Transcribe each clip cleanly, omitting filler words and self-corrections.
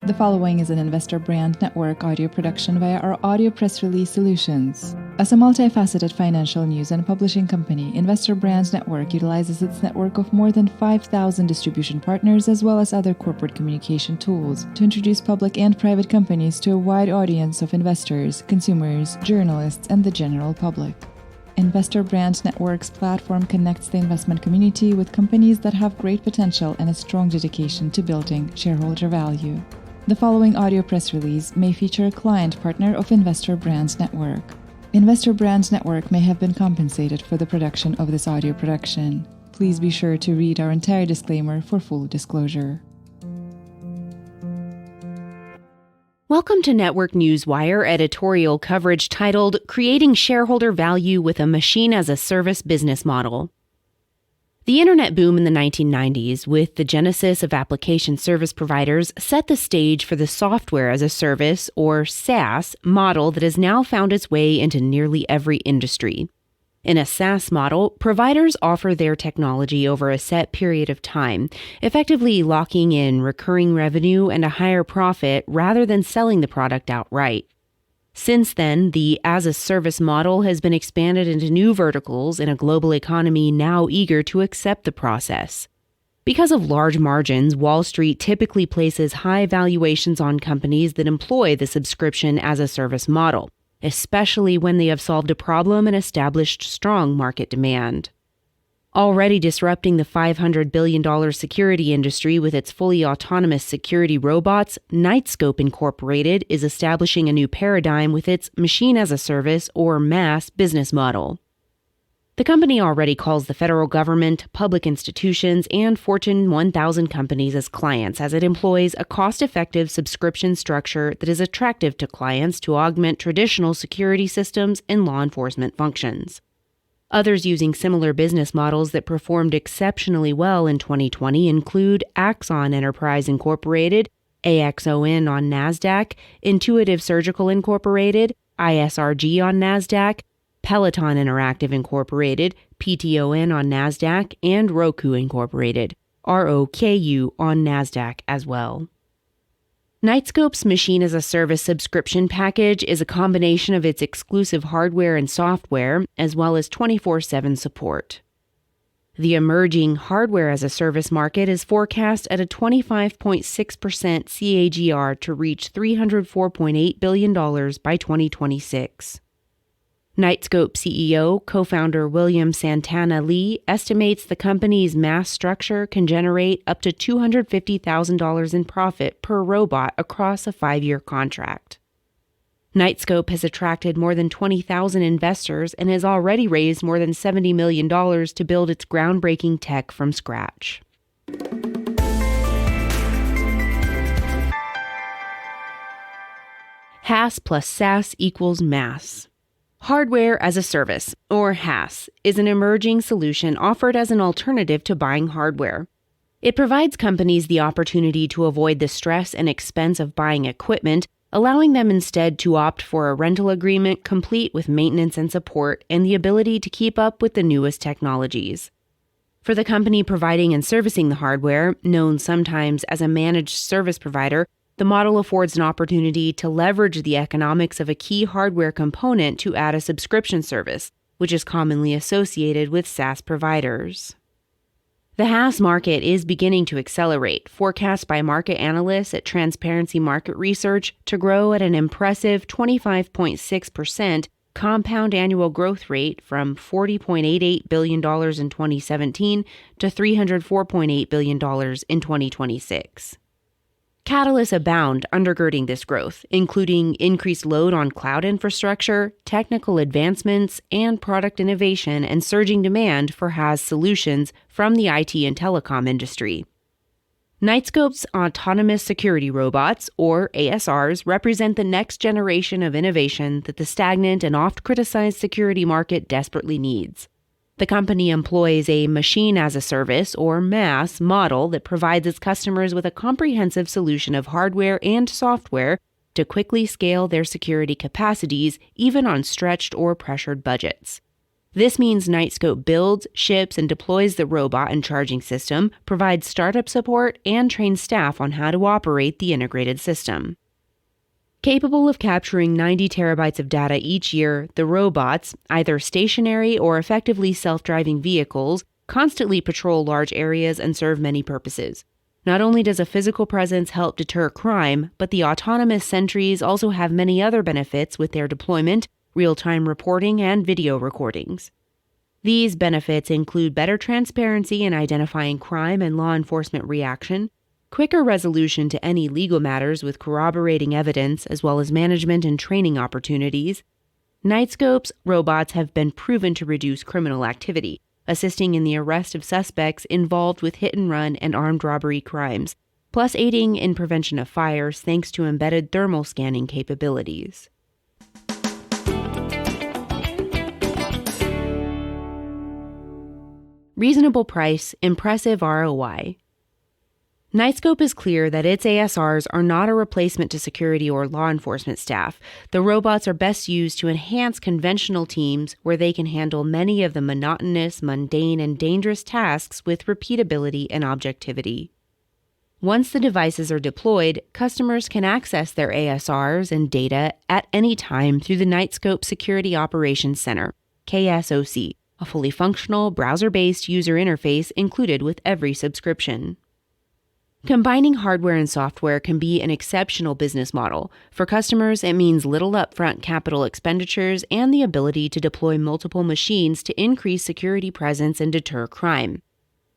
The following is an Investor Brand Network audio production via our audio press release solutions. As a multifaceted financial news and publishing company, Investor Brand Network utilizes its network of more than 5,000 distribution partners as well as other corporate communication tools to introduce public and private companies to a wide audience of investors, consumers, journalists, and the general public. Investor Brand Network's platform connects the investment community with companies that have great potential and a strong dedication to building shareholder value. The following audio press release may feature a client partner of Investor Brand Network. Investor Brand Network may have been compensated for the production of this audio production. Please be sure to read our entire disclaimer for full disclosure. Welcome to Network Newswire editorial coverage titled Creating Shareholder Value with a Machine-as-a-Service Business Model. The internet boom in the 1990s, with the genesis of application service providers, set the stage for the software as a service, or SaaS, model that has now found its way into nearly every industry. In a SaaS model, providers offer their technology over a set period of time, effectively locking in recurring revenue and a higher profit rather than selling the product outright. Since then, the as-a-service model has been expanded into new verticals in a global economy now eager to accept the process. Because of large margins, Wall Street typically places high valuations on companies that employ the subscription as-a-service model, especially when they have solved a problem and established strong market demand. Already disrupting the $500 billion security industry with its fully autonomous security robots, Knightscope Incorporated is establishing a new paradigm with its machine-as-a-service, or MaaS, business model. The company already calls the federal government, public institutions, and Fortune 1000 companies as clients, as it employs a cost-effective subscription structure that is attractive to clients to augment traditional security systems and law enforcement functions. Others using similar business models that performed exceptionally well in 2020 include Axon Enterprise Inc, AXON on NASDAQ, Intuitive Surgical Incorporated, ISRG on NASDAQ, Peloton Interactive Inc, PTON on NASDAQ, and Roku Incorporated, ROKU on NASDAQ as well. Knightscope's Machine-as-a-Service subscription package is a combination of its exclusive hardware and software, as well as 24/7 support. The emerging hardware-as-a-service market is forecast at a 25.6% CAGR to reach $304.8 billion by 2026. Knightscope CEO, co-founder William Santana Lee estimates the company's MaaS structure can generate up to $250,000 in profit per robot across a 5-year contract. Knightscope has attracted more than 20,000 investors and has already raised more than $70 million to build its groundbreaking tech from scratch. HaaS plus SaaS equals MaaS. Hardware as a Service, or HaaS, is an emerging solution offered as an alternative to buying hardware. It provides companies the opportunity to avoid the stress and expense of buying equipment, allowing them instead to opt for a rental agreement complete with maintenance and support and the ability to keep up with the newest technologies. For the company providing and servicing the hardware, known sometimes as a managed service provider, the model affords an opportunity to leverage the economics of a key hardware component to add a subscription service, which is commonly associated with SaaS providers. The HaaS market is beginning to accelerate, forecast by market analysts at Transparency Market Research to grow at an impressive 25.6% compound annual growth rate from $40.88 billion in 2017 to $304.8 billion in 2026. Catalysts abound undergirding this growth, including increased load on cloud infrastructure, technical advancements, and product innovation and surging demand for HaaS solutions from the IT and telecom industry. Knightscope's autonomous security robots, or ASRs, represent the next generation of innovation that the stagnant and oft-criticized security market desperately needs. The company employs a machine-as-a-service, or MaaS, model that provides its customers with a comprehensive solution of hardware and software to quickly scale their security capacities, even on stretched or pressured budgets. This means Knightscope builds, ships, and deploys the robot and charging system, provides startup support, and trains staff on how to operate the integrated system. Capable of capturing 90 terabytes of data each year, the robots, either stationary or effectively self-driving vehicles, constantly patrol large areas and serve many purposes. Not only does a physical presence help deter crime, but the autonomous sentries also have many other benefits with their deployment, real-time reporting, and video recordings. These benefits include better transparency in identifying crime and law enforcement reaction, quicker resolution to any legal matters with corroborating evidence, as well as management and training opportunities. Knightscope's robots have been proven to reduce criminal activity, assisting in the arrest of suspects involved with hit-and-run and armed robbery crimes, plus aiding in prevention of fires thanks to embedded thermal scanning capabilities. Reasonable price, impressive ROI. Knightscope is clear that its ASRs are not a replacement to security or law enforcement staff. The robots are best used to enhance conventional teams where they can handle many of the monotonous, mundane, and dangerous tasks with repeatability and objectivity. Once the devices are deployed, customers can access their ASRs and data at any time through the Knightscope Security Operations Center, KSOC, a fully functional, browser-based user interface included with every subscription. Combining hardware and software can be an exceptional business model. For customers, it means little upfront capital expenditures and the ability to deploy multiple machines to increase security presence and deter crime.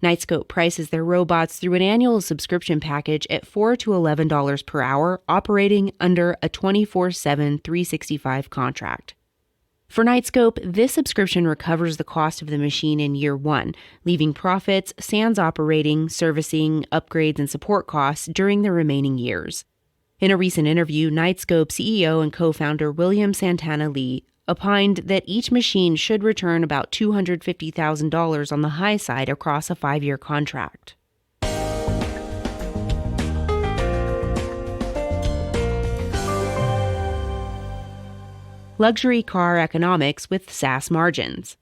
Knightscope prices their robots through an annual subscription package at $4 to $11 per hour, operating under a 24/7 365 contract. For Knightscope, this subscription recovers the cost of the machine in year one, leaving profits, sans operating, servicing, upgrades, and support costs during the remaining years. In a recent interview, Knightscope CEO and co-founder William Santana Lee opined that each machine should return about $250,000 on the high side across a 5-year contract. Luxury car economics with SaaS margins.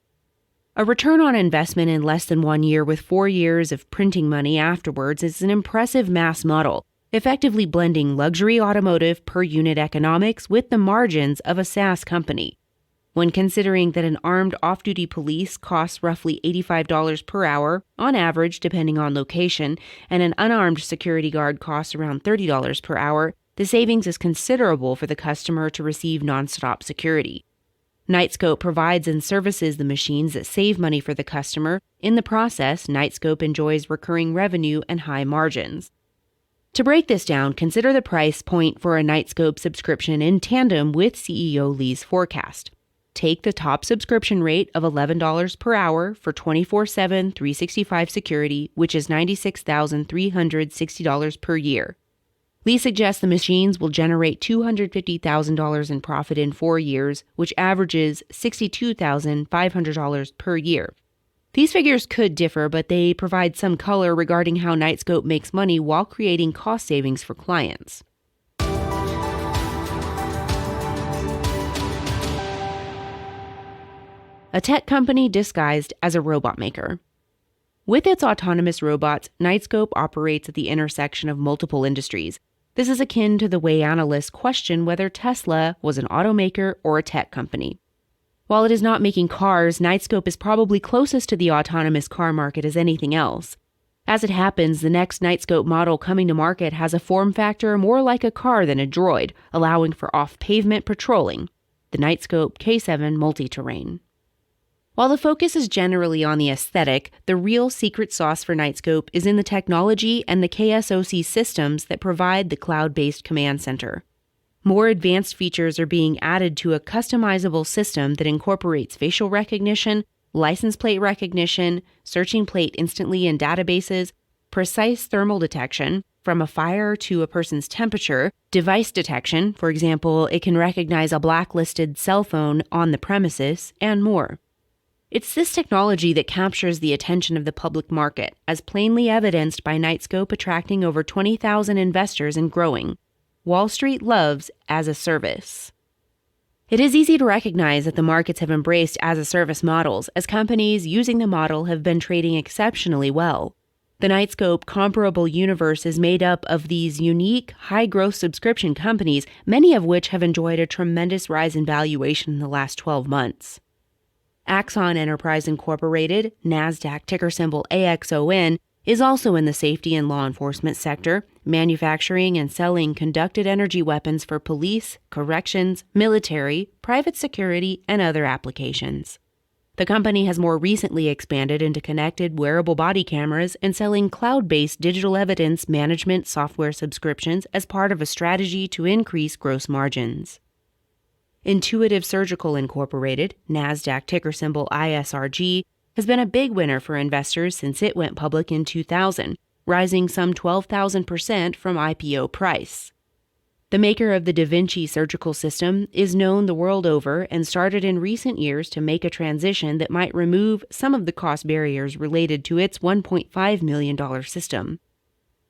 A return on investment in less than 1 year with 4 years of printing money afterwards is an impressive MaaS model, effectively blending luxury automotive per unit economics with the margins of a SaaS company. When considering that an armed off-duty police costs roughly $85 per hour, on average depending on location, and an unarmed security guard costs around $30 per hour, the savings is considerable for the customer to receive nonstop security. Knightscope provides and services the machines that save money for the customer. In the process, Knightscope enjoys recurring revenue and high margins. To break this down, consider the price point for a Knightscope subscription in tandem with CEO Lee's forecast. Take the top subscription rate of $11 per hour for 24/7 365 security, which is $96,360 per year. Lee suggests the machines will generate $250,000 in profit in 4 years, which averages $62,500 per year. These figures could differ, but they provide some color regarding how Knightscope makes money while creating cost savings for clients. A tech company disguised as a robot maker. With its autonomous robots, Knightscope operates at the intersection of multiple industries. This is akin to the way analysts question whether Tesla was an automaker or a tech company. While it is not making cars, Knightscope is probably closest to the autonomous car market as anything else. As it happens, the next Knightscope model coming to market has a form factor more like a car than a droid, allowing for off-pavement patrolling, the Knightscope K7 Multi-Terrain. While the focus is generally on the aesthetic, the real secret sauce for Knightscope is in the technology and the KSOC systems that provide the cloud-based command center. More advanced features are being added to a customizable system that incorporates facial recognition, license plate recognition, searching plate instantly in databases, precise thermal detection, from a fire to a person's temperature, device detection, for example, it can recognize a blacklisted cell phone on the premises, and more. It's this technology that captures the attention of the public market, as plainly evidenced by Knightscope attracting over 20,000 investors and growing. Wall Street loves as a service. It is easy to recognize that the markets have embraced as-a-service models, as companies using the model have been trading exceptionally well. The Knightscope comparable universe is made up of these unique, high-growth subscription companies, many of which have enjoyed a tremendous rise in valuation in the last 12 months. Axon Enterprise Inc, NASDAQ ticker symbol AXON, is also in the safety and law enforcement sector, manufacturing and selling conducted energy weapons for police, corrections, military, private security, and other applications. The company has more recently expanded into connected wearable body cameras and selling cloud-based digital evidence management software subscriptions as part of a strategy to increase gross margins. Intuitive Surgical Incorporated, NASDAQ ticker symbol ISRG, has been a big winner for investors since it went public in 2000, rising some 12,000% from IPO price. The maker of the Da Vinci surgical system is known the world over and started in recent years to make a transition that might remove some of the cost barriers related to its $1.5 million system.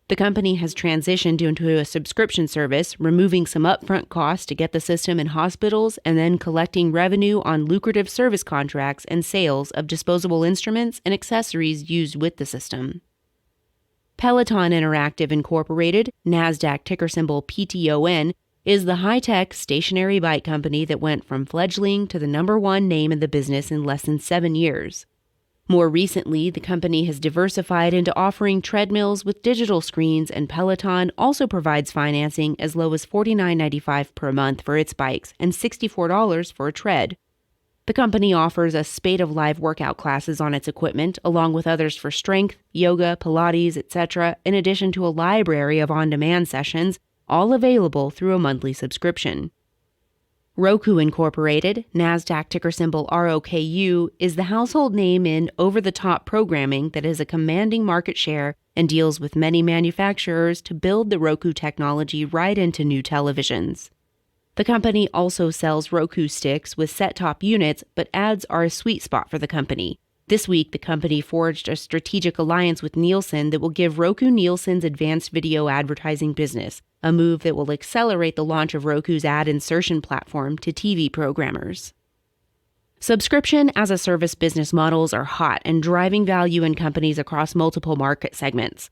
The company has transitioned into a subscription service, removing some upfront costs to get the system in hospitals and then collecting revenue on lucrative service contracts and sales of disposable instruments and accessories used with the system. Peloton Interactive Inc, NASDAQ ticker symbol PTON, is the high-tech stationary bike company that went from fledgling to the #1 name in the business in less than 7 years. More recently, the company has diversified into offering treadmills with digital screens, and Peloton also provides financing as low as $49.95 per month for its bikes and $64 for a tread. The company offers a spate of live workout classes on its equipment, along with others for strength, yoga, Pilates, etc., in addition to a library of on-demand sessions, all available through a monthly subscription. Roku Incorporated, NASDAQ ticker symbol ROKU, is the household name in over-the-top programming that has a commanding market share and deals with many manufacturers to build the Roku technology right into new televisions. The company also sells Roku sticks with set-top units, but ads are a sweet spot for the company. This week, the company forged a strategic alliance with Nielsen that will give Roku Nielsen's advanced video advertising business, a move that will accelerate the launch of Roku's ad insertion platform to TV programmers. Subscription as a service business models are hot and driving value in companies across multiple market segments.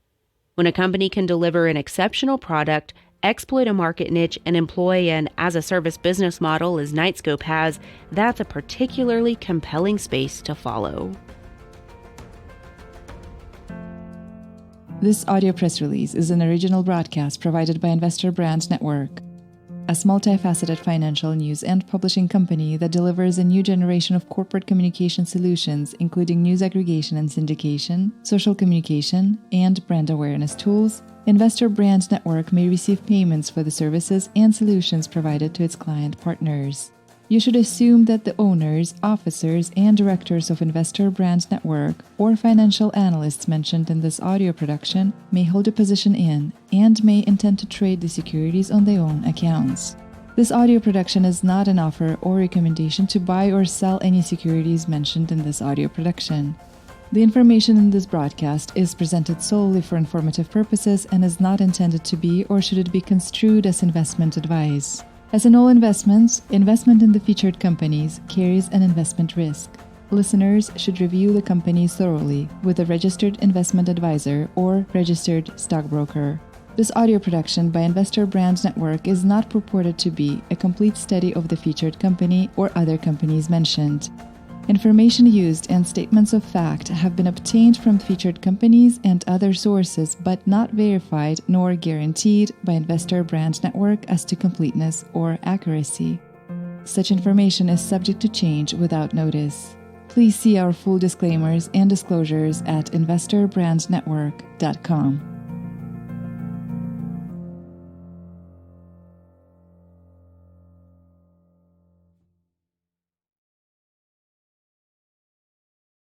When a company can deliver an exceptional product, exploit a market niche, and employ an as-a-service business model as Knightscope has, that's a particularly compelling space to follow. This audio press release is an original broadcast provided by Investor Brand Network, a multifaceted financial news and publishing company that delivers a new generation of corporate communication solutions, including news aggregation and syndication, social communication, and brand awareness tools. Investor Brand Network may receive payments for the services and solutions provided to its client partners. You should assume that the owners, officers, and directors of Investor Brand Network or financial analysts mentioned in this audio production may hold a position in and may intend to trade the securities on their own accounts. This audio production is not an offer or recommendation to buy or sell any securities mentioned in this audio production. The information in this broadcast is presented solely for informative purposes and is not intended to be or should it be construed as investment advice. As in all investments, investment in the featured companies carries an investment risk. Listeners should review the companies thoroughly with a registered investment advisor or registered stockbroker. This audio production by Investor Brand Network is not purported to be a complete study of the featured company or other companies mentioned. Information used and statements of fact have been obtained from featured companies and other sources but not verified nor guaranteed by Investor Brand Network as to completeness or accuracy. Such information is subject to change without notice. Please see our full disclaimers and disclosures at investorbrandnetwork.com.